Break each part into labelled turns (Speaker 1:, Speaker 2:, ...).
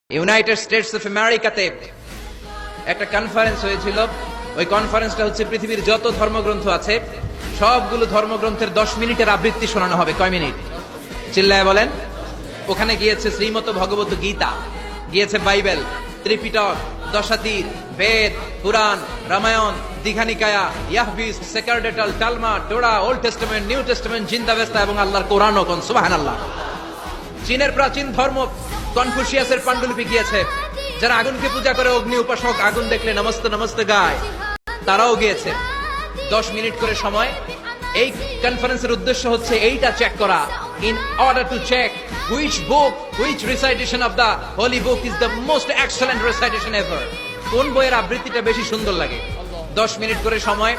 Speaker 1: United states of আমেরিকাতে একটা conference হয়েছিল। ওই কনফারেন্সটা হচ্ছে পৃথিবীর যত ধর্মগ্রন্থ আছে সবগুলো ধর্মগ্রন্থের 10 মিনিটের আবৃত্তি শোনানো হবে। কয় মিনিট? চিল্লায় বলেন। ওখানে গিয়েছে শ্রীমত ভগবত গীতা, গিয়েছে বাইবেল, ত্রিপিটক, দশাতীর, বেদ, পুরাণ, Ramayana, Dighanikaya, ইয়াহবিস, সেকারডেটাল, টালমা, টোরা, old testament, new testament, জিন্দাবেস্তা এবং আল্লাহর কোরআনও। কোন সুবহানাল্লাহ। চীনের প্রাচীন ধর্ম কনফুসিয়াসের পাণ্ডুলিপি গিয়েছে। যারা আগুনকে পূজা করে, অগ্নি উপাসক, আগুন দেখলে নমস্তে নমস্তে গায়, তারাও গিয়েছে। 10 মিনিট করে সময়। এই কনফারেন্সের উদ্দেশ্য হচ্ছে এইটা চেক করা, in order to check which book, which recitation of the holy book is the most excellent recitation ever. কোন বইয়ের আবৃত্তিটা বেশি সুন্দর লাগে। 10 মিনিট করে সময়।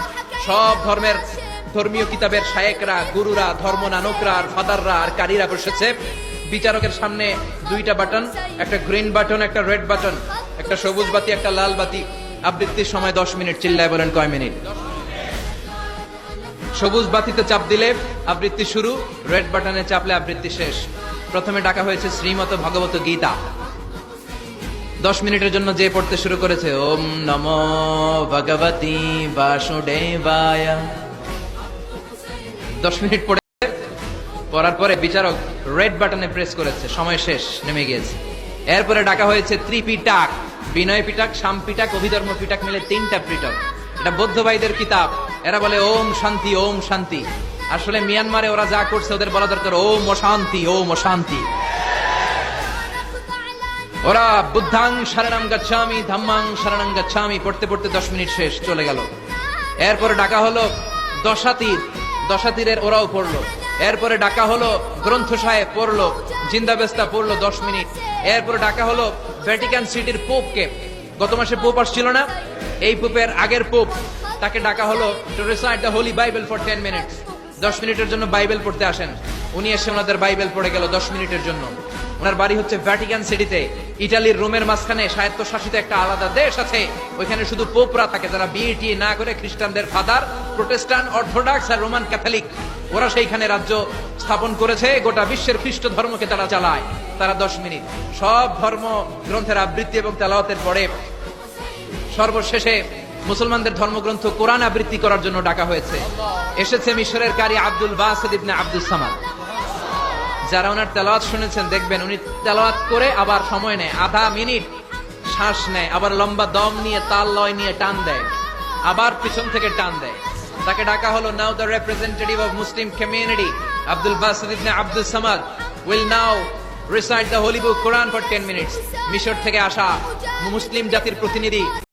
Speaker 1: সব ধর্মের ধর্মীয় কিতাবের শায়েকরা, গুরুরা, ধর্ম নানকরা আর ফাদাররা আর কারীরা বসেছে। বিচারকের সামনে দুইটা বাটন, একটা গ্রিন বাটন, একটা রেড বাটন, একটা সবুজ বাতি, একটা লাল বাতি। আবৃত্তির সময় 10 মিনিট। চিল্লায় বলেন কয় মিনিট? সবুজ বাতিতে চাপ দিলে আবৃত্তি শুরু, রেড বাটনে চাপলে আবৃত্তি শেষ। প্রথমে ডাকা হয়েছে শ্রীমত ভগবত গীতা। 10 মিনিটের জন্য যে পড়তে শুরু করেছে, ওম নমো ভগবতী বাসুদেবায়। 10 মিনিট পড়ার পরে বিচারক রেড বাটনে প্রেস করেছে, সময় শেষ, নেমে গিয়েছে। এরপরে ডাকা হয়েছে ত্রিপিটক, বিনয় পিটক, শাম পিটক, অভিধর্ম পিটক মিলে 3টা পিটক। এটা বৌদ্ধ ভাইদের কিতাব। এরা বলে ওম শান্তি, ওম শান্তি। আসলে মিয়ানমারে ওরা যা করছে ওদের বলা দরকার ওম অশান্তি, ওম অশান্তি। ওরা বুদ্ধাং শরণং গচ্ছামি, ধাম্মাং শরণং গচ্ছামি পড়তে পড়তে 10 মিনিট শেষ, চলে গেল। এরপরে ডাকা হলো দশাতীর, দশাতীরের ওরাও পড়লো। এরপরে ডাকা হলো গ্রন্থ সাহেব, পড়লো। জিন্দাবেস্তা পড়লো 10 মিনিট। এরপরে ডাকা হলো ভ্যাটিকান সিটির পোপকে। গত মাসে পোপ আসছিল না? এই পোপের আগের পোপ, তাকে ডাকা হলো to recite the Holi Bible for 10 minutes. 10 মিনিটের জন্য বাইবেল পড়তে আসেন। উনি এসে ওনাদের বাইবেল পড়ে গেল 10 মিনিটের জন্য। ওনার বাড়ি হচ্ছে ভ্যাটিকান সিটিতে, ইটালির রোমের মাঝখানে স্বায়ত্তশাসিত একটা আলাদা দেশ আছে। ওইখানে শুধু পোপরা থাকে, যারা বিয়ে না করে খ্রিস্টানদের ফাদার, প্রোটেস্ট্যান্ট, অর্থোডক্স আর রোমান ক্যাথলিক, ওরা সেইখানে রাজ্য স্থাপন করেছে। গোটা বিশ্বের খ্রিস্ট ধর্মকে তারা চালায়। তারা 10 মিনিট সব ধর্ম গ্রন্থের আবৃত্তি এবং তেলাওয়াতের পরে সর্বশেষে মুসলমানদের ধর্মগ্রন্থ কোরআন আবৃত্তি করার জন্য ডাকা হয়েছে। এসেছে মিশরের কারি Abdul Basit ibn Abdus Samad. যারা ওনার তেলাওয়াত শুনেছেন দেখবেন উনি তেলাওয়াত করে আবার সময় নেয়, আধা মিনিট শ্বাস নেয়, আবার লম্বা দম নিয়ে তাল লয় নিয়ে টান দেয়, আবার পিছন থেকে টান দেয়। তাকে ডাকা হলো now the representative of Muslim community Abdul Basit ibn Abdus Samad will now recite the holy book Quran for 10 minutes. মিশর থেকে আসা মুসলিম জাতির প্রতিনিধি